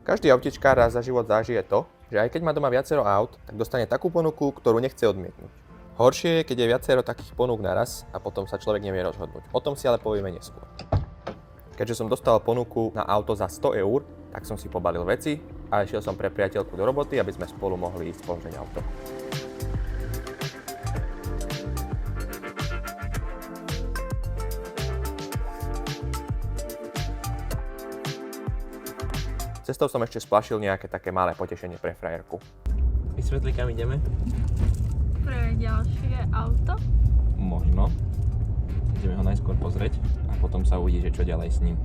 Každý autičkár raz za život zažije to, že aj keď má doma viacero aut, tak dostane takú ponuku, ktorú nechce odmietnúť. Horšie je, keď je viacero takých ponúk naraz a potom sa človek nevie rozhodnúť. O tom si ale povieme neskôr. Keďže som dostal ponuku na auto za 100 eur, tak som si pobalil veci a išiel som pre priateľku do roboty, aby sme spolu mohli ísť pozrieť auto. Cestou som ešte splašil nejaké také malé potešenie pre frajerku. Vysvetli, kam ideme? Pre ďalšie auto? Možno. Ideme ho najskôr pozrieť a potom sa uvidí, že čo ďalej s ním.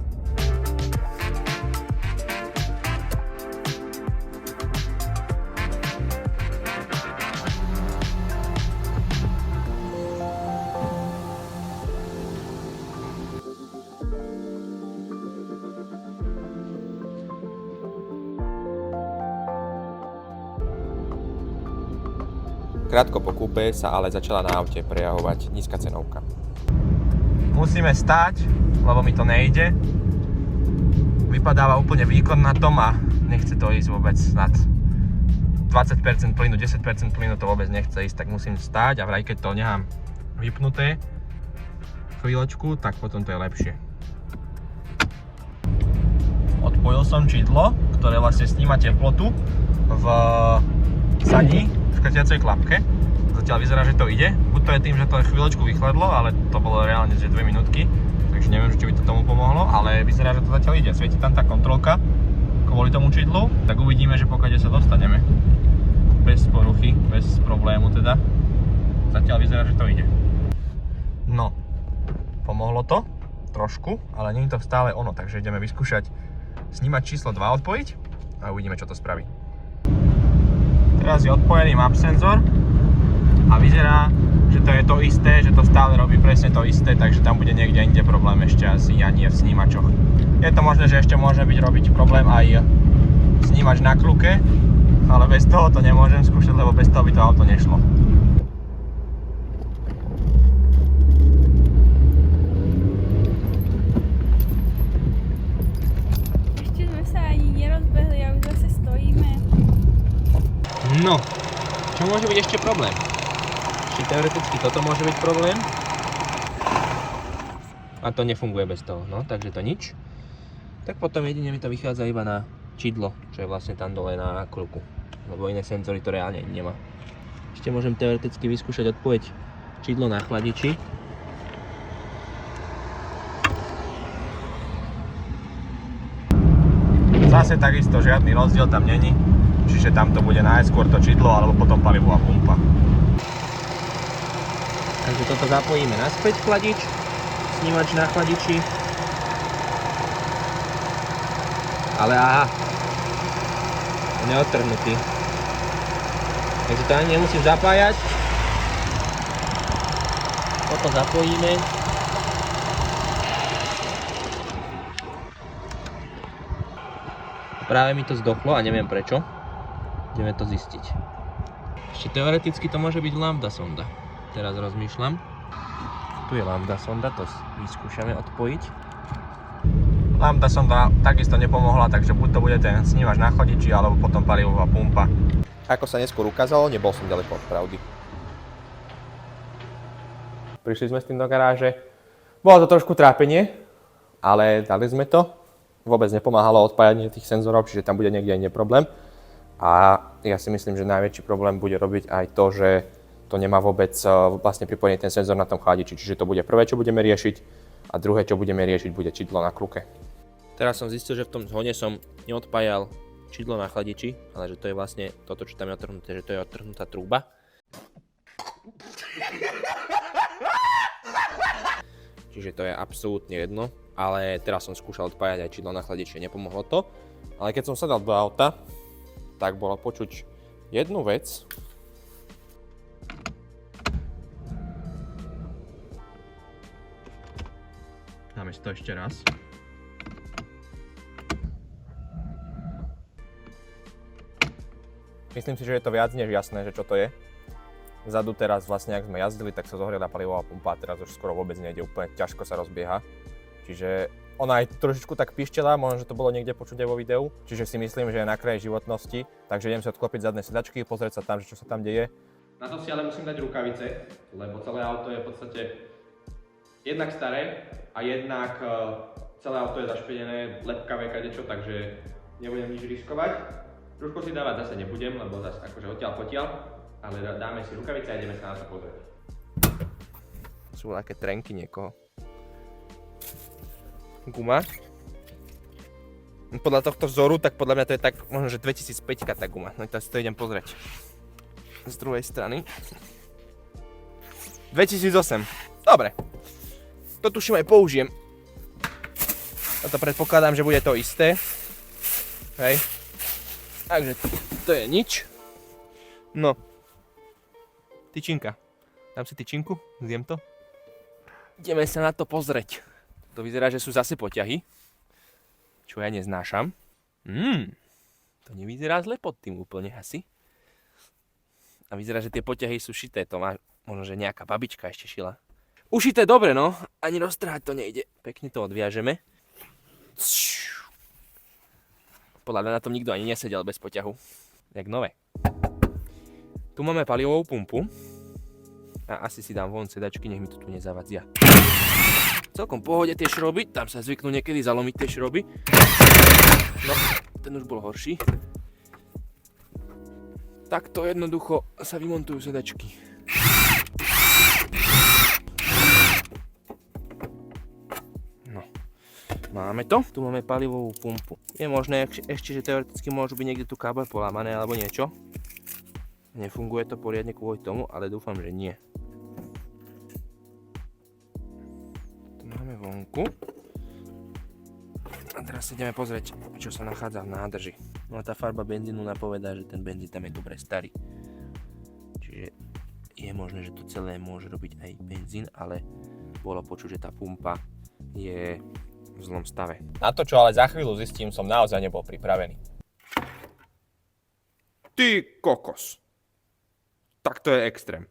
Krátko po kúpe sa ale začala na aute prejavovať nízka cenovka. Musíme stáť, lebo mi to nejde. Vypadáva úplne výkon na tom a nechce to ísť vôbec nad 20% plynu, 10% plynu to vôbec nechce ísť, tak musím stáť a vraj keď to nechám vypnuté chvíľočku, tak potom to je lepšie. Odpojil som čidlo, ktoré vlastne sníma teplotu v sadí, v škrtiacej klapke. Zatiaľ vyzerá, že to ide. Buď to je tým, že to chvíľočku vychladlo, ale to bolo reálne, že 2 minútky. Takže neviem, či by to tomu pomohlo, ale vyzerá, že to zatiaľ ide. Svieti tam tá kontrolka kvôli tomu čidlu, tak uvidíme, že pokiaľ sa dostaneme. Bez poruchy, bez problému teda. Zatiaľ vyzerá, že to ide. No, pomohlo to trošku, ale nie je to stále ono, takže ideme vyskúšať snímať číslo 2 odpojiť a uvidíme, čo to spraví. Teraz je odpojený map senzor a vyzerá, že to je to isté, že to stále robí presne to isté, takže tam bude niekde inde problém ešte asi a nie v snímačoch. Je to možné, že ešte môže robiť problém aj snímač na kľuke, ale bez toho to nemôžem skúšať, lebo bez toho by to auto nešlo. Ešte sme sa ani nerozbehli a už zase stojíme. No, čo môže byť ešte problém? Či teoreticky toto môže byť problém? A to nefunguje bez toho, no, takže to nič. Tak potom jedine mi to vychádza iba na čidlo, čo je vlastne tam dole na kľuku. Lebo iné senzory to reálne nemá. Ešte môžem teoreticky vyskúšať odpojiť čidlo na chladiči. Zase takisto žiadny rozdiel tam není. Čiže tam to bude najskôr to čidlo alebo potom palivová pumpa. Takže toto zapojíme naspäť chladič, snímač na chladiči. Ale aha, neodtrhnutý. Takže to ani nemusím zapájať. Toto zapojíme. Práve mi to zdochlo a neviem prečo. Ideme to zistiť. Ešte teoreticky to môže byť lambda sonda. Teraz rozmýšľam. Tu je lambda sonda, to vyskúšame odpojiť. Lambda sonda takisto nepomohla, takže buď to bude ten snímač na chodiči, alebo potom palivová pumpa. Ako sa neskôr ukázalo, nebol som ďaleko od pravdy. Prišli sme s tým do garáže. Bolo to trošku trápenie, ale dali sme to. Vôbec nepomáhalo odpájanie tých senzorov, čiže tam bude niekde inde problém. A ja si myslím, že najväčší problém bude robiť aj to, že to nemá vôbec vlastne pripojený ten senzor na tom chladiči. Čiže to bude prvé, čo budeme riešiť a druhé, čo budeme riešiť, bude čidlo na kľuke. Teraz som zistil, že v tom zhone som neodpájal čidlo na chladiči, ale že to je vlastne toto, čo tam je odtrhnuté, že to je odtrhnutá trúba. Čiže to je absolútne jedno, ale teraz som skúšal odpájať aj čidlo na chladiči, nepomohlo to. Ale keď som sa dal do auta, tak bolo počuť jednu vec. Dáme si to ešte raz. Myslím si, že je to viac než jasné, že čo to je. Vzadu teraz vlastne, ak sme jazdili, tak sa zohriela palivová pumpa a teraz už skoro vôbec nejde, úplne ťažko sa rozbieha. Čiže Ona aj trošičku tak pištela, možno, že to bolo niekde počuť aj vo videu, čiže si myslím, že je na kraji životnosti, takže idem si odklopiť zadné sedačky, pozrieť sa tam, že čo sa tam deje. Na to si ale musím dať rukavice, lebo celé auto je v podstate jednak staré a jednak celé auto je zašpenené, lepkavé kadečo, takže nebudem nič riskovať. Trošku si dávať zase nebudem, lebo zase akože odtiaľ potiaľ, ale dáme si rukavice a ideme sa na to pozrieť. Sú také trenky niekoho. Guma. Podľa tohto vzoru, tak podľa mňa to je tak, možno, že 2005 tá guma. No to si to idem pozrieť. Z druhej strany. 2008. Dobre. To tuším aj použijem. A to predpokladám, že bude to isté. Hej. Takže to je nič. No. Tyčinka. Dám si tyčinku, zjem to. Ideme sa na to pozrieť. To vyzerá, že sú zase poťahy. Čo ja neznášam. To nevyzerá zle pod tým úplne asi. A vyzerá, že tie poťahy sú šité. To má možno, že nejaká babička ešte šila. Ušité dobre, no. Ani roztrhať to nejde. Pekne to odviažeme. Podľa mňa na tom nikto ani nesedel bez poťahu. Jak nové. Tu máme palivovú pumpu. A asi si dám von sedačky, nech mi to tu nezavadzia. Celkom pohode tie šroby, tam sa zvyknú niekedy zalomiť tie šroby. No, ten už bol horší. Takto jednoducho sa vymontujú sedačky. No, máme to. Tu máme palivovú pumpu. Je možné ešte, že teoreticky môžu byť niekde tu káble polámané alebo niečo. Nefunguje to poriadne kvôli tomu, ale dúfam, že nie. Máme vonku. A teraz si ideme pozrieť, čo sa nachádza v nádrži. No a tá farba benzínu napovedá, že ten benzín tam je dobre starý. Čiže je možné, že to celé môže robiť aj benzín, ale bolo počuť, že tá pumpa je v zlom stave. Na to, čo ale za chvíľu zistím, som naozaj nebol pripravený. Ty kokos. Tak to je extrém.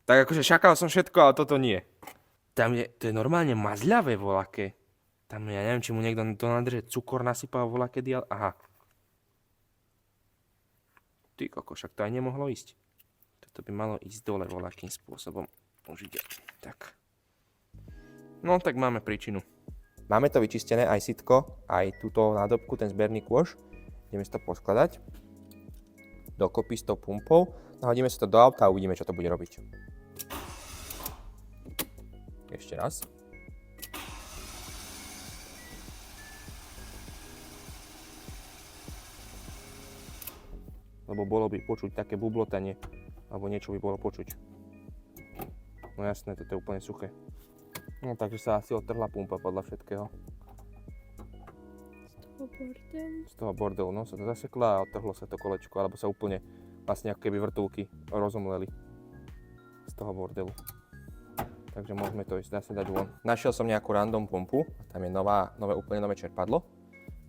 Tak akože čakal som všetko, ale toto nie. Tam je, to je normálne mazľavé volaké. Tam ja neviem, či mu niekto do nádrže cukor nasypal volaké dial. Aha. Ty koko, však to aj nemohlo ísť. Toto by malo ísť dole volakým spôsobom. Už ide. Tak. No tak máme príčinu. Máme to vyčistené, aj sitko, aj túto nádobku, ten zberný kôš. Ideme si to poskladať. Dokopy s tou pumpou. Nahodíme si to do auta a uvidíme, čo to bude robiť. Ešte raz. Lebo bolo by počuť také bublotanie, alebo niečo by bolo počuť. No jasné, toto je úplne suché. No takže sa asi odtrhla pumpa podľa všetkého. Z toho bordelu, no sa to zasekla a odtrhlo sa to kolečko, alebo sa úplne vlastne ako keby vrtulky rozomleli z toho bordelu. Takže môžeme to ísť zase dať von. Našiel som nejakú random pumpu, tam je úplne nové čerpadlo.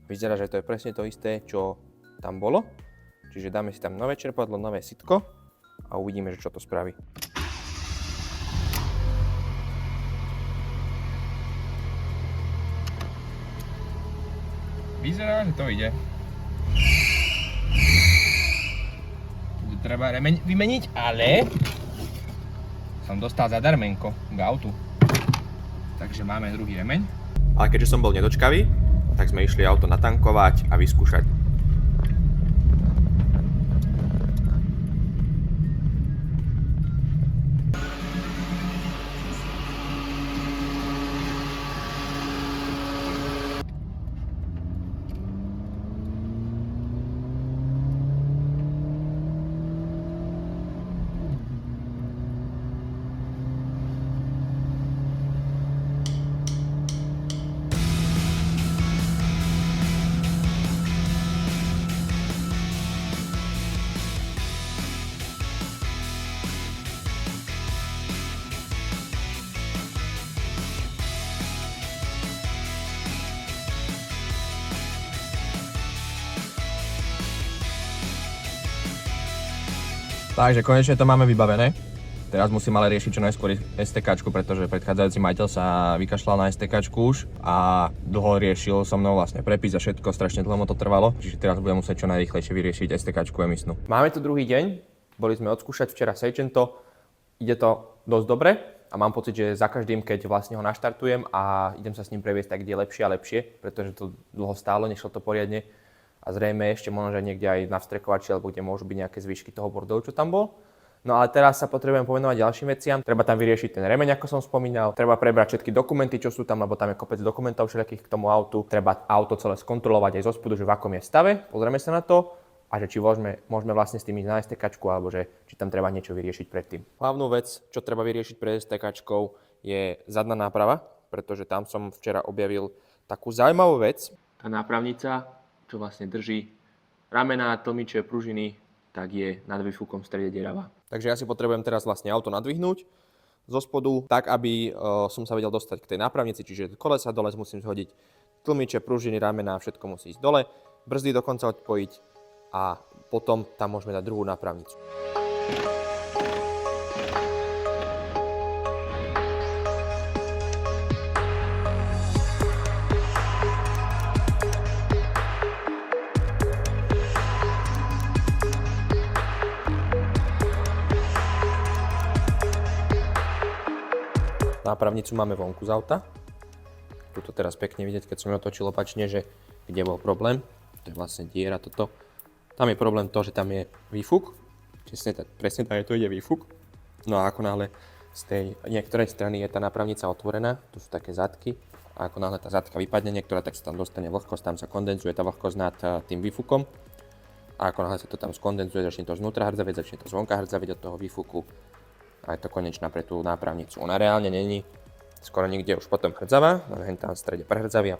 Vyzerá, že to je presne to isté, čo tam bolo. Čiže dáme si tam nové čerpadlo, nové sitko a uvidíme, že čo to spraví. Vyzerá, že to ide. Treba remeň vymeniť, ale som dostal zadarmenko k autu. Takže máme druhý remeň. Ale keďže som bol nedočkavý, tak sme išli auto natankovať a vyskúšať. Takže konečne to máme vybavené. Teraz musím ale riešiť čo najskôr STKčku, pretože predchádzajúci majiteľ sa vykašľal na STKčku už a dlho riešil so mnou vlastne prepis a všetko, strašne dlho mu to trvalo, čiže teraz budem musieť čo najrýchlejšie vyriešiť STKčku emisnú. Máme tu druhý deň, boli sme odskúšať včera Seicento, ide to dosť dobre a mám pocit, že za každým, keď vlastne ho naštartujem a idem sa s ním previesť, tak ide lepšie a lepšie, pretože to dlho stálo, nešlo to poriadne a zrejme ešte možno, že niekde aj na vstrekovači alebo kde môžu byť nejaké zvyšky toho bordelu, čo tam bol. No ale teraz sa potrebujem povenovať ďalším veciam. Treba tam vyriešiť ten remeň, ako som spomínal. Treba prebrať všetky dokumenty, čo sú tam, lebo tam je kopec dokumentov všelijakých k tomu autu. Treba auto celé skontrolovať aj zo spodu, že v akom je stave. Pozrieme sa na to a že či môžeme vlastne s tým ísť na STKčku, alebo že či tam treba niečo vyriešiť predtým. Hlavnú vec, čo treba vyriešiť pred STKčkou, je zadná náprava, pretože tam som včera objavil takú zaujímavú vec. Tá nápravnica, čo vlastne drží ramená, tlmiče, pružiny, tak je nad výfukom v strede dierava. Takže ja si potrebujem teraz vlastne auto nadvihnúť zo spodu, tak aby som sa vedel dostať k tej nápravnici, čiže kolesa dole musím zhodiť, tlmiče, pružiny, ramená, všetko musí ísť dole, brzdy dokonca odpojiť a potom tam môžeme dať druhú nápravnicu. Nápravnicu máme vonku z auta. Tuto teraz pekne vidieť, keď som ju otočil opačne, že kde bol problém. To je vlastne diera toto. Tam je problém to, že tam je výfuk. Presne tak, to ide výfuk. No a ako náhle z tej niektorej strany je tá nápravnica otvorená, tu sú také zadky. A ako náhle tá zadka vypadne niektorá, tak sa tam dostane vlhkosť, tam sa kondenzuje tá vlhkosť nad tým výfukom. A ako náhle sa to tam skondenzuje, začne to znútra hrdzavieť, začne to zvonka hrdzavieť od toho výfuku. A je to konečná pre tú nápravnicu. Ona reálne není skoro nikde už potom hrdzavá, len tam v strede prehrdzaví a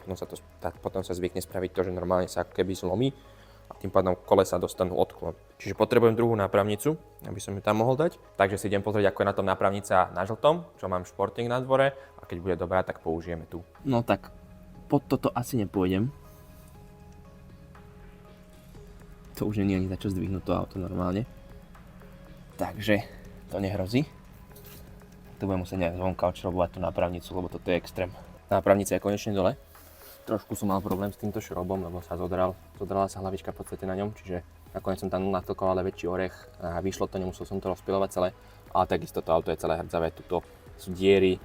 potom sa zvykne spraviť to, že normálne sa ako keby zlomí a tým pádom kolesa dostanú odklon. Čiže potrebujem druhú nápravnicu, aby som ju tam mohol dať. Takže si idem pozrieť, ako je na tom nápravnica na žltom, čo mám športing na dvore a keď bude dobrá, tak použijeme tu. No tak, pod toto asi nepôjdem. To už nie je ani za čo zdvihnúť to auto normálne. Takže to nehrozí. Tu budem musieť nejak zvonka odšrobovať tú nápravnicu, lebo toto je extrém. Nápravnica je konečne dole. Trošku som mal problém s týmto šrobom, lebo sa zodrala sa hlavička v podstate na ňom, čiže nakoniec som tam natlkoval ale väčší orech a vyšlo to, nemusel som to rozpilovať celé. Ale takisto to auto je celé hrdzavé, tuto sú diery.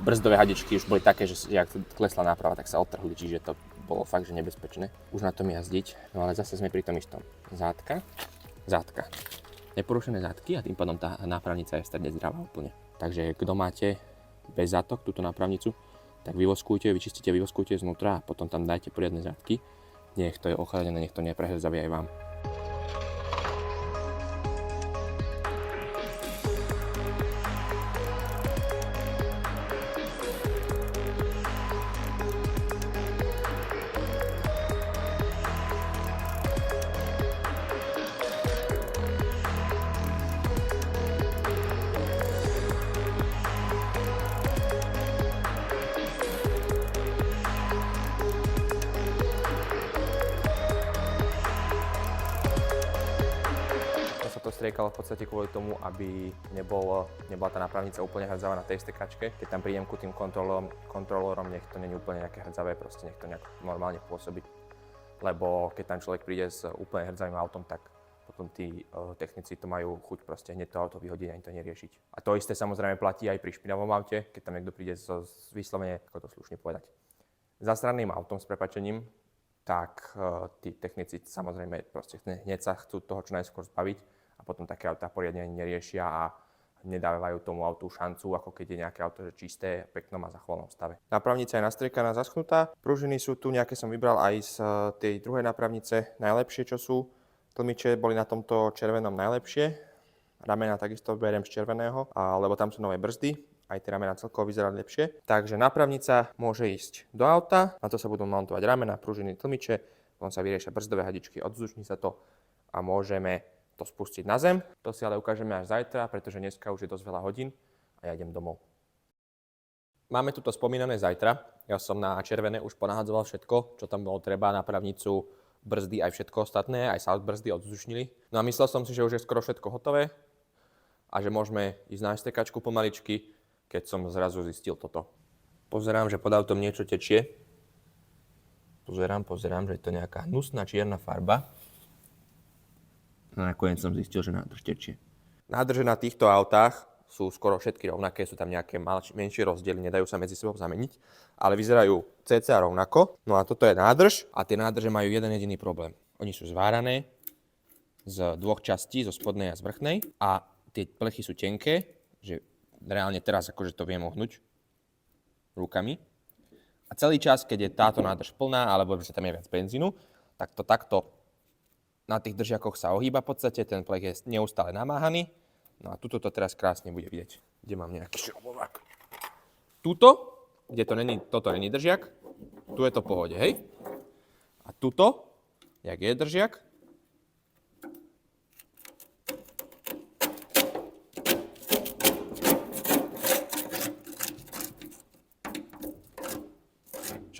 Brzdové hadičky už boli také, že ak klesla náprava, tak sa odtrhli, čiže to bolo fakt, že nebezpečné už na tom jazdiť. No ale zase sme pri tom istom. Zátka. Neporušené zadky a tým pádom tá nápravnica je v strede zdravá úplne. Takže kto máte bez zátok túto nápravnicu, tak vyčistíte, vyvoskujte znútra a potom tam dajte poriadne zadky. Nech to je ochradené, nech to neprehrzaví aj vám. Striekalo v podstate kvôli tomu, aby nebola tá nápravnica úplne hrdzavá na tej STKčke. Keď tam prídem ku tým kontrolórom, nech to nie je úplne nejaké hrdzavá, proste nech to nejak normálne pôsobí. Lebo keď tam človek príde s úplne hrdzavým autom, tak potom tí technici to majú chuť proste hneď to auto vyhodiť a ani to neriešiť. A to isté samozrejme platí aj pri špinavom aute, keď tam niekto príde so vyslovene, ako to slušne povedať, zasraným autom s prepáčením, tak tí technici samozrejme proste hneď sa chcú toho čo najskôr zbaviť. A potom také autá poriadne neriešia a nedávajú tomu autu šancu, ako keď je nejaké auto že čisté, peknom a zachovalom stave. Nápravnica je nastriekaná, zaschnutá. Pružiny sú tu, nejaké som vybral aj z tej druhej nápravnice najlepšie, čo sú. Tlmiče boli na tomto červenom najlepšie. Ramena takisto beriem z červeného, lebo tam sú nové brzdy. Aj tie ramená celkovo vyzerali lepšie. Takže nápravnica môže ísť do auta, na to sa budú montovať ramena, pružiny, tlmiče, potom sa vyriešia brzdové hadičky, odzdušní sa to a môžeme to spustiť na zem. To si ale ukážeme až zajtra, pretože dneska už je dosť veľa hodín a ja idem domov. Máme tu to spomínané zajtra. Ja som na červené už ponahadzoval všetko, čo tam bolo treba, nápravnicu, brzdy, aj všetko ostatné, aj sa brzdy odzdušnili. No a myslel som si, že už je skoro všetko hotové. a že môžeme ísť na stekačku pomaličky, keď som zrazu zistil toto. Pozerám, že pod autom niečo tečie. Pozerám, že je to nejaká hnusná čierna farba. No nakoniec som zistil, že nádrž tečie. Nádrže na týchto autách sú skoro všetky rovnaké, sú tam nejaké menšie rozdiely, nedajú sa medzi sebou zameniť, ale vyzerajú cca rovnako. No a toto je nádrž a tie nádrže majú jeden jediný problém. Oni sú zvárané z dvoch častí, zo spodnej a z vrchnej a tie plechy sú tenké, že reálne teraz akože to viem ohnúť rukami. A celý čas, keď je táto nádrž plná, alebo že tam je viac benzínu, tak to takto na tých držiakoch sa ohýba v podstate, ten plech je neustále namáhaný. No a tuto to teraz krásne bude vidieť, kde mám nejaký šrobovák. Tuto, kde toto není držiak, tu je to v pohode, hej? A tuto, jak je držiak,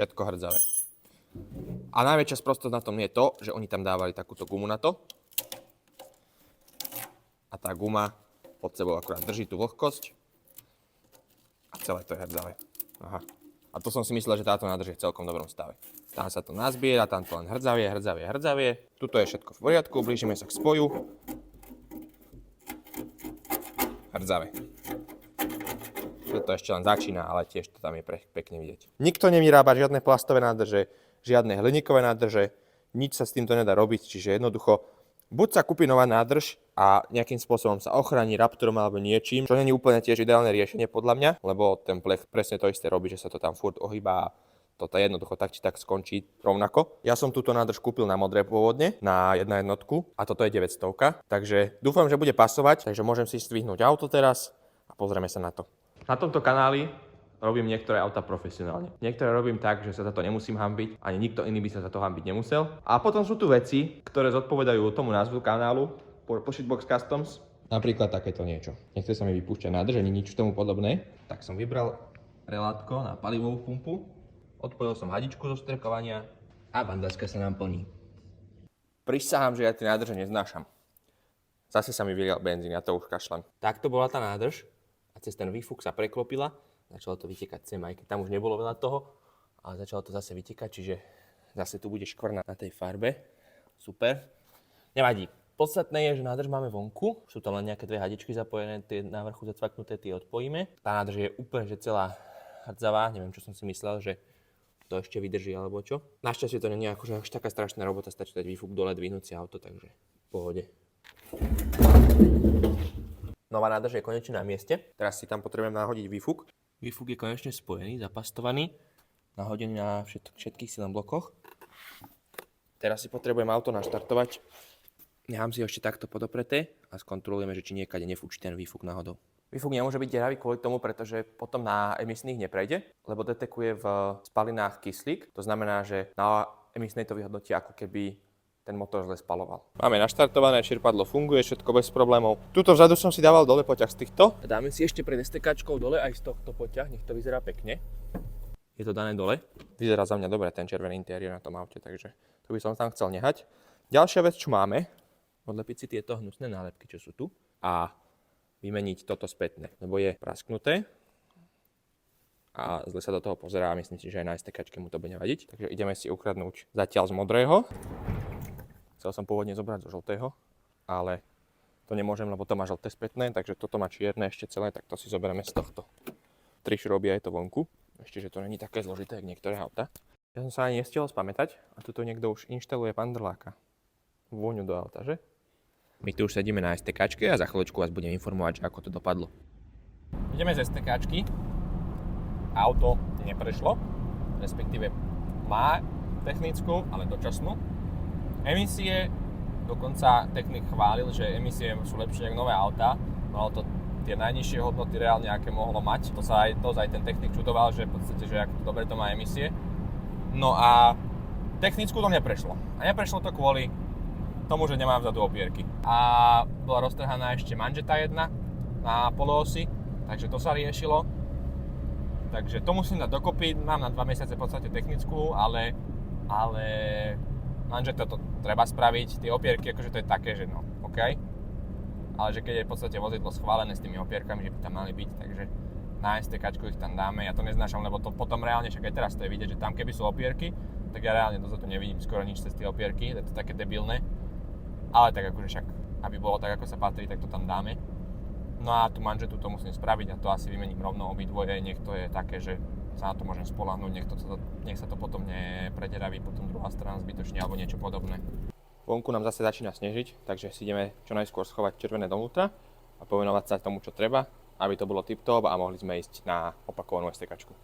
všetko hrdzavé. A najväčšia sprostosť na tom je to, že oni tam dávali takúto gumu na to. A tá guma pod sebou akurát drží tú vlhkosť. A celé to je hrdzavé. Aha. A to som si myslel, že táto nádrž je v celkom dobrom stave. Tam sa to nazbiera, tam to len hrdzavie. Tuto je všetko v poriadku, blížime sa k spoju. Hrdzavé. Toto ešte len začína, ale tiež to tam je pekne vidieť. Nikto nevyrába žiadne plastové nádrže, žiadne hliníkové nádrže, nič sa s týmto nedá robiť, čiže jednoducho buď sa kúpi nová nádrž a nejakým spôsobom sa ochráni Raptorom alebo niečím, čo nie je úplne tiež ideálne riešenie podľa mňa, lebo ten plech presne to isté robí, že sa to tam furt ohýba a toto jednoducho tak či tak skončí rovnako. Ja som túto nádrž kúpil na modré pôvodne, na 1.1 a toto je 900, takže dúfam, že bude pasovať, takže môžem si zdvihnúť auto teraz a pozrieme sa na to. Na tomto kanáli robím niektoré auta profesionálne. Niektoré robím tak, že sa za to nemusím hanbiť, ani nikto iný by sa za to hanbiť nemusel. A potom sú tu veci, ktoré zodpovedajú tomu názvu kanálu Pushitbox Customs. Napríklad takéto niečo. Nechce sa mi vypúšťať nádrž, ani nič tomu podobné. Tak som vybral relátko na palivovú pumpu, odpojil som hadičku zo strekovania a bandažka sa nám plní. Prisahám, že ja tie nádrže neznášam. Zase sa mi vylial benzín, ja to už kašlem. Takto bola tá nádrž a cez ten výfuk sa preklopila. Začalo to vytekať sem, aj keď tam už nebolo veľa toho, ale začalo to zase vytekať, čiže zase tu bude škvrna na tej farbe. Super. Nevadí. Podstatné je, že nádrž máme vonku. Sú tam len nejaké dve hadičky zapojené, tie na vrchu zacvaknuté, tie odpojíme. Tá nádrž je úplne že celá hrdzavá, neviem, čo som si myslel, že to ešte vydrží alebo čo. Našťastie to nie je akože až taká strašná robota, stačí dať výfuk dole, dvihnúť si auto, takže v pohode. Nová nádrž je konečne na mieste. Teraz si tam potrebujem nahodiť výfuk. Výfuk je konečne spojený, zapastovaný, nahodený na všetkých silných blokoch. Teraz si potrebujem auto naštartovať. Nechám si ho ešte takto podopreté a skontrolujeme, že či niekade nefúči ten výfuk náhodou. Výfuk nemôže byť deravý kvôli tomu, pretože potom na emisných neprejde, lebo detekuje v spalinách kyslík. To znamená, že na emisnej to vyhodnotí, ako keby ten motor zle spaloval. Máme naštartované, čerpadlo funguje, všetko bez problémov. Tuto vzadu som si dával dole poťah z týchto. Dáme si ešte pred STKčkou dole aj z tohto poťah, nech to vyzerá pekne. Je to dané dole. Vyzerá za mňa dobre ten červený interiér na tom aute, takže to by som tam chcel nehať. Ďalšia vec, čo máme, odlepiť si tieto hnusné nálepky, čo sú tu a vymeniť toto spätne, lebo je prasknuté a zle sa do toho pozerá a myslím si, že aj na STKčke mu to bude nevadiť. Takže ideme si ukradnúť zatiaľ z modrého. Chcel som pôvodne zobrať zo žltého, ale to nemôžem, lebo to má žlté spätné, takže toto má čierne ešte celé, tak to si zoberieme z tohto. 3 šroby a je to vonku, ešte, že to není také zložité, ako niektoré auta. Ja som sa ani nestihol spamätať a tuto niekto už inštaluje pandrláka. Vôňu do auta, že? My tu už sedíme na STKčke a za chvíľočku vás budem informovať, ako to dopadlo. Ideme z STKčky. Auto neprešlo, respektíve má technickú, ale dočasnú. Emisie, dokonca technik chválil, že emisie sú lepšie ako nové autá. Malo to tie najnižšie hodnoty reálne, aké mohlo mať. To sa aj ten technik čudoval, že v podstate, že ako dobre to má emisie. No a technickú to neprešlo. A neprešlo to kvôli tomu, že nemám vzadu opierky. A bola roztrhaná ešte manžeta jedna na poloosi, takže to sa riešilo. Takže to musím dať dokopy. Mám na 2 mesiace v podstate technickú, ale manžeta to treba spraviť, tie opierky, akože to je také, že no, OK. ale že keď je v podstate vozidlo schválené s tými opierkami, že by tam mali byť, takže na STKčku ich tam dáme. Ja to neznášam, lebo to potom reálne, však aj teraz to je vidieť, že tam keby sú opierky, tak ja reálne dozadu nevidím skoro nič cez tie opierky, je to také debilné. Ale tak akože však, aby bolo tak, ako sa patrí, tak to tam dáme. No a tú manžetu to musím spraviť a to asi vymením rovno obidvoje, nech to je také, že sa na to môžem spoľahnúť, nech sa to potom neprederaví potom druhá strana zbytočne alebo niečo podobné. Vonku nám zase začína snežiť, takže si ideme čo najskôr schovať červené dovnútra a povenovať sa tomu, čo treba, aby to bolo tip-top a mohli sme ísť na opakovanú STKčku.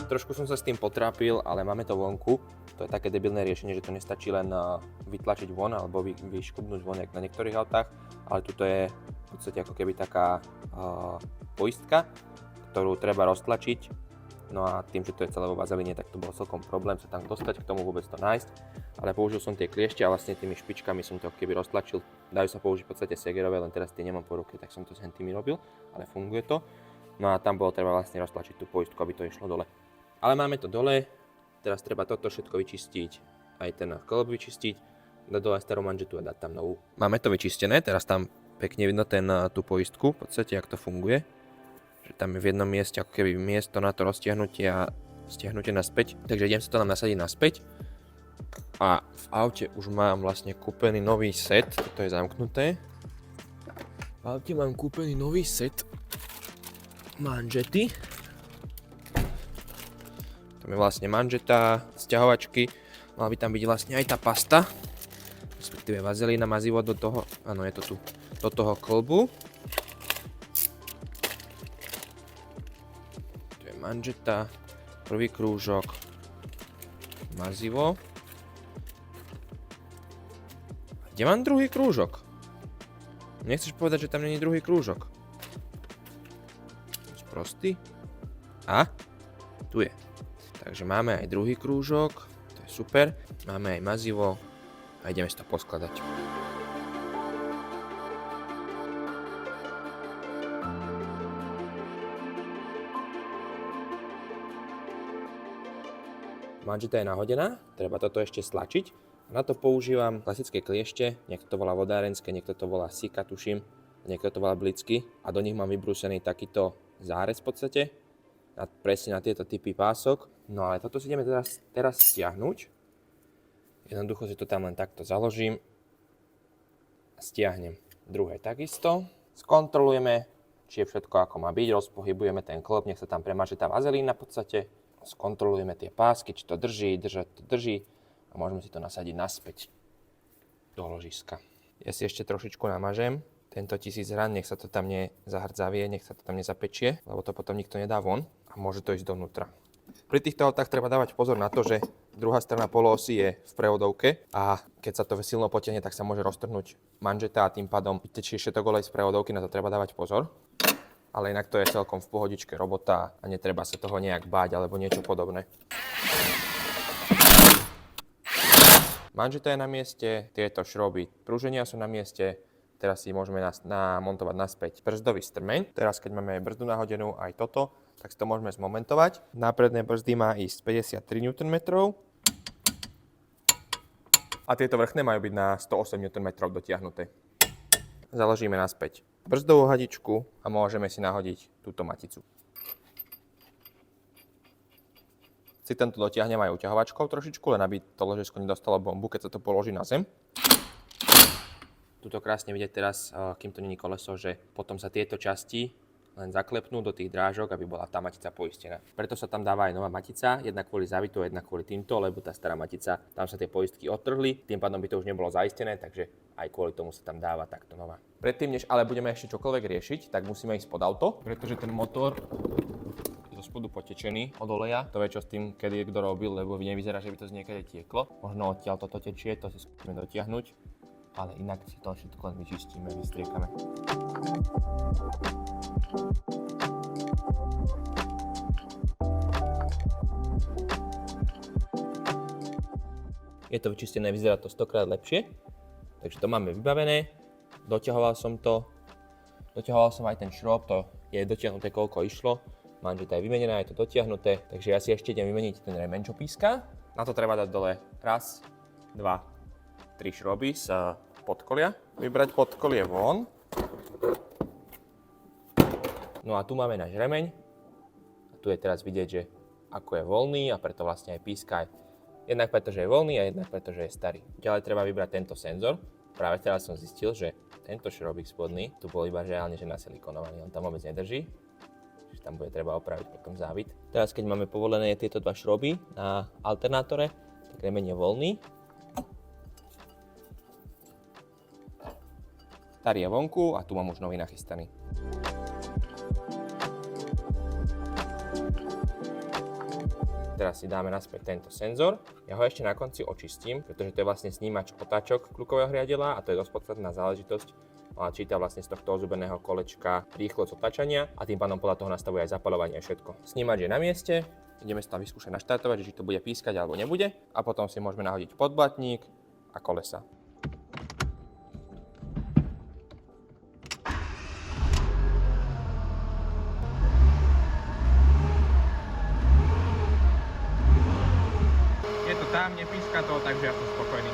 Trošku som sa s tým potrápil, ale máme to vonku. To je také debilné riešenie, že to nestačí len vytlačiť von alebo vyškubnúť von jak na niektorých autách, ale tuto je v podstate ako keby taká poistka, ktorú treba roztlačiť. No a tým, že to je celé vo vazelíne, tak to bol celkom problém sa tam dostať, k tomu vôbec to nájsť. Ale použil som tie kliešte a vlastne tými špičkami som to ako keby roztlačil. Dajú sa použiť v podstate segerové, len teraz tie nemám po ruke, tak som to s tými robil, ale funguje to. No a tam bolo treba vlastne roztlačiť tú poistku, aby to išlo dole. Ale máme to dole, teraz treba toto všetko vyčistiť, aj ten kolb vyčistiť, dať dole starú manžetu a dať tam novú. Máme to vyčistené, teraz tam pekne vidno tú poistku, v podstate, jak to funguje. Že tam je v jednom mieste ako keby miesto na to roztiahnutie a stiahnutie naspäť. Takže idem sa to tam nasadiť naspäť. A v aute už mám vlastne kúpený nový set, toto je zamknuté. V aute mám kúpený nový set manžety. Tam je vlastne manžeta, sťahovačky, mala by tam byť vlastne aj tá pasta, respektíve vazelína, mazivo do toho, áno je to tu, do toho kolbu. Tu je manžeta, prvý krúžok, mazivo. Kde mám druhý krúžok? Nechceš povedať, že tam není druhý krúžok? Sprostý. A? Tu je. Takže máme aj druhý krúžok, to je super. Máme aj mazivo a ideme si to poskladať. Manžeta je nahodená, treba toto ešte stlačiť. Na to používam klasické kliešte, niekto to volá vodárenské, niekto to volá sika, tuším, niekto to volá blicky a do nich mám vybrúsený takýto zárez v podstate. Presne na tieto typy pások. No ale toto si ideme teraz stiahnuť. Jednoducho si to tam len takto založím a stiahnem. Druhé takisto. Skontrolujeme, či je všetko ako má byť. Rozpohybujeme ten klop, nech sa tam premaže tá vazelína v podstate. Skontrolujeme tie pásky, či to drží, držať to drží. A môžeme si to nasadiť naspäť do ložiska. Ja si ešte trošičku namažem tento 1000 rán, nech sa to tam nezahrdzavie, nech sa to tam nezapečie, lebo to potom nikto nedá von a môže to ísť dovnútra. Pri týchto autách treba dávať pozor na to, že druhá strana poloosy je v prevodovke a keď sa to silno potiahne, tak sa môže roztrhnúť manžeta a tým pádom vytečie všetok olej z prevodovky, na to treba dávať pozor. Ale inak to je celkom v pohodičke robota a netreba sa toho nejak báť alebo niečo podobné. Manžeta je na mieste, tieto šroby prúženia sú na mieste. Teraz si môžeme namontovať naspäť brzdový strmeň. Teraz, keď máme aj brzdu nahodenú, aj toto, tak si to môžeme zmomentovať. Na predné brzdy má ísť 53 Nm. A tieto vrchné majú byť na 108 Nm dotiahnuté. Založíme naspäť brzdovú hadičku a môžeme si nahodiť túto maticu. Si tento dotiahnem aj uťahovačkou trošičku, len aby to ložisko nedostalo bombu, keď sa to položí na zem. Tuto krásne vidieť teraz, kým to není koleso, že potom sa tieto časti len zaklepnú do tých drážok, aby bola tá matica poistená. Preto sa tam dáva aj nová matica, jedna kvôli závitu, jedna kvôli týmto, lebo tá stará matica, tam sa tie poistky odtrhli, tým pádom by to už nebolo zaistené, takže aj kvôli tomu sa tam dáva takto nová. Predtým, než ale budeme ešte čokoľvek riešiť, tak musíme ísť pod auto, pretože ten motor je zo spodu potečený od oleja. To vie, čo s tým, kedy kto robil, lebo nevyzerá, že by to z niekade tieklo. Možno odtiaľ toto tečie, to si skúsime dotiahnuť, ale inak si to všetko len vyčistíme, vystriekame. Je to vyčistené, vyzerá to 100-krát lepšie, takže to máme vybavené. Doťahoval som aj ten šrob, to je dotiahnuté koľko išlo. Manžeta je vymenená, je to dotiahnuté, takže ja si ešte idem vymeniť ten remeň, čo píska. Na to treba dať dole 1, 2, 3 šroby z podkolia. Vybrať podkolie von. No a tu máme náš remeň. A tu je teraz vidieť, že ako je voľný a preto vlastne aj píska. Jednak preto, že je voľný a jednak preto, že je starý. Ďalej treba vybrať tento senzor. Práve teraz som zistil, že tento šrobík spodný tu bol iba reálne že nasilikonovaný. On tam vôbec nedrží. Čiže tam bude treba opraviť potom závit. Teraz keď máme povolené tieto dva šroby na alternátore, tak remeň je voľný. Starý je vonku a tu mám už nový nachystaný. Teraz si dáme naspäť tento senzor. Ja ho ešte na konci očistím, pretože to je vlastne snímač otáčok kľukového riadidla a to je dosť podstatná záležitosť. Číta vlastne z tohto ozubeného kolečka rýchlosť otáčania a tým pádom podľa toho nastavuje aj zapaľovanie a všetko. Snímač je na mieste, ideme si tam vyskúšať naštartovať, či to bude pískať alebo nebude a potom si môžeme nahodiť podblatník a kolesa. Tam nepíska to, takže ja som spokojný.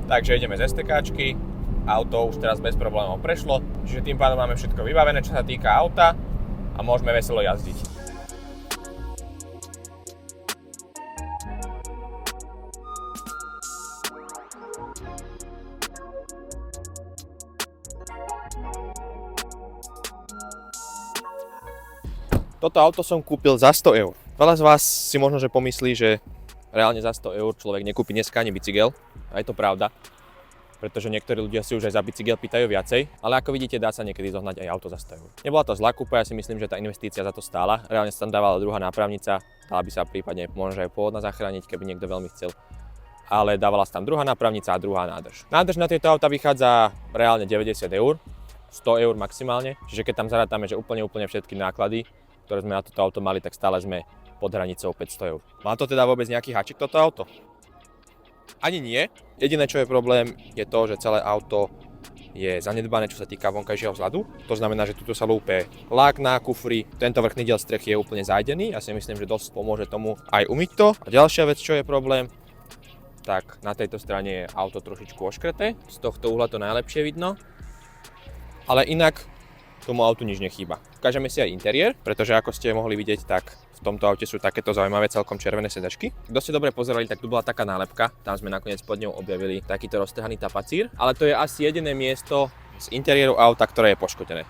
Takže ideme z STKčky, auto už teraz bez problémov prešlo, čiže tým pádom máme všetko vybavené, čo sa týka auta a môžeme veselo jazdiť. Toto auto som kúpil za 100 eur. Veľa z vás si možno že pomyslí, že reálne za 100 eur človek nekúpi dneska ani bicykel. A je to pravda, pretože niektorí ľudia si už aj za bicykel pýtajú viacej, ale ako vidíte, dá sa niekedy zohnať aj auto za 100 eur. Nebola to zlá kúpa, ja si myslím, že tá investícia za to stála. Reálne sa tam dávala druhá nápravnica, dala by sa prípadne možno aj pôvodná zachrániť, keby niekto veľmi chcel. Ale dávala sa tam druhá nápravnica a druhá nádrž. Nádrž na tieto auta vychádza reálne 90 eur, 100 eur maximálne, čiže keď tam zarátame, že úplne všetky náklady, ktoré sme na toto auto mali, tak stále sme pod hranicou 500 eur. Má to teda vôbec nejaký háčik toto auto? Ani nie. Jediné, čo je problém, je to, že celé auto je zanedbané, čo sa týka vonkajšieho vzhľadu. To znamená, že tuto sa lúpe lák na kufri, tento vrchný diel strechy je úplne zájdený. Ja si myslím, že dosť pomôže tomu aj umyť to. A ďalšia vec, čo je problém, tak na tejto strane je auto trošičku oškreté. Z tohto uhla to najlepšie vidno. Ale inak tomu autu nič nechýba. Ukážeme si aj interiér, pretože ako ste mohli vidieť, tak v tomto aute sú takéto zaujímavé celkom červené sedačky. Kto ste dobre pozerali, tak tu bola taká nálepka, tam sme nakoniec pod ňou objavili takýto roztrhaný tapacír, ale to je asi jediné miesto z interiéru auta, ktoré je poškodené.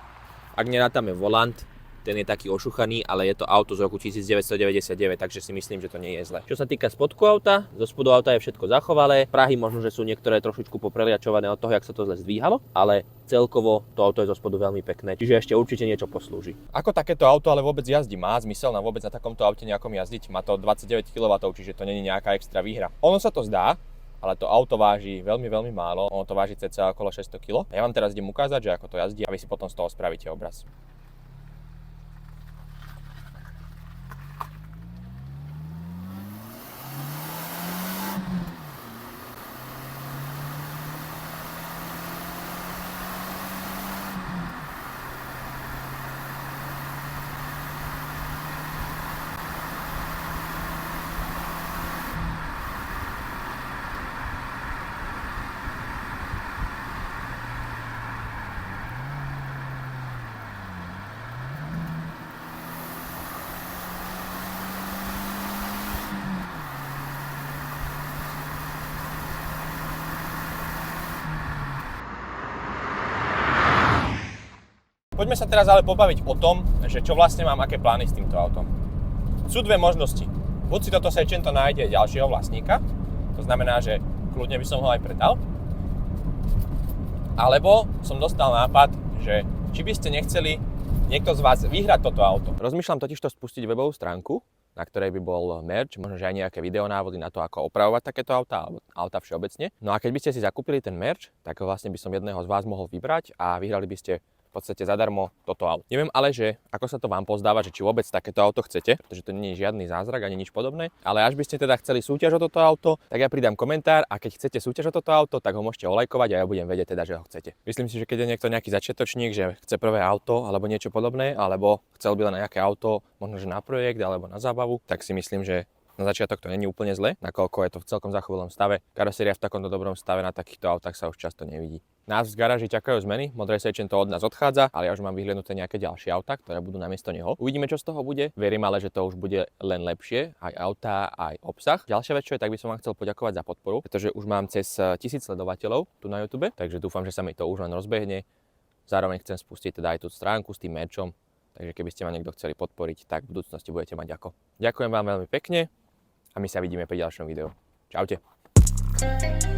Ak nerátame volant, ten je taký ošuchaný, ale je to auto z roku 1999, takže si myslím, že to nie je zle. Čo sa týka spodku auta, zo spodu auta je všetko zachovalé. Prahy možno, že sú niektoré trošičku popreliačované od toho, jak sa to zle zdvíhalo, ale celkovo to auto je zo spodu veľmi pekné, čiže ešte určite niečo poslúži. Ako takéto auto ale vôbec jazdí? Má zmysel na vôbec na takomto aute nejakom jazdiť? Má to 29 kW, čiže to nie je nejaká extra výhra. Ono sa to zdá, ale to auto váži veľmi, veľmi málo. Ono to váži cca okolo 600 kg. Ja vám teraz idem ukázať, že ako to jazdí a vy si potom z toho spravíte obraz. Poďme sa teraz ale pobaviť o tom, že čo vlastne mám, aké plány s týmto autom. Sú dve možnosti. Buď si toto Seicento nájde ďalšieho vlastníka, to znamená, že kľudne by som ho aj predal, alebo som dostal nápad, že či by ste nechceli niekto z vás vyhrať toto auto. Rozmýšľam totižto spustiť webovú stránku, na ktorej by bol merch, možno že aj nejaké videonávody na to, ako opravovať takéto auta, alebo auta všeobecne. No a keď by ste si zakúpili ten merch, tak vlastne by som jedného z vás mohol vybrať a vyhrali by ste v podstate zadarmo toto auto. Neviem ale, že ako sa to vám pozdáva, že či vôbec takéto auto chcete, pretože to nie je žiadny zázrak ani nič podobné, ale až by ste teda chceli súťaž o toto auto, tak ja pridám komentár a keď chcete súťaž o toto auto, tak ho môžete olajkovať a ja budem vedieť teda, že ho chcete. Myslím si, že keď je niekto nejaký začiatočník, že chce prvé auto alebo niečo podobné, alebo chcel by len nejaké auto, možno že na projekt alebo na zábavu, tak si myslím, že na začiatok to není úplne zle, nakoľko je to v celkom zachovalom stave. Karoséria v takomto dobrom stave na takýchto autách sa už často nevidí. Nás v garáži čakajú zmeny, modré Seicento od nás odchádza, ale ja už mám vyhliadnuté nejaké ďalšie autá, ktoré budú namiesto neho. Uvidíme, čo z toho bude. Verím ale, že to už bude len lepšie, aj autá, aj obsah. Ďalšia vec, čo je, tak by som vám chcel poďakovať za podporu, pretože už mám cez 1000 sledovateľov tu na YouTube, takže dúfam, že sa mi to už len rozbehne. Zároveň chcem spustiť teda aj tú stránku s tým merchom, takže keby ste ma niekto chceli podporiť, tak v budúcnosti budete mať ako. Ďakujem vám veľmi pekne a my sa vidíme pri ďalšom videu. Čaute.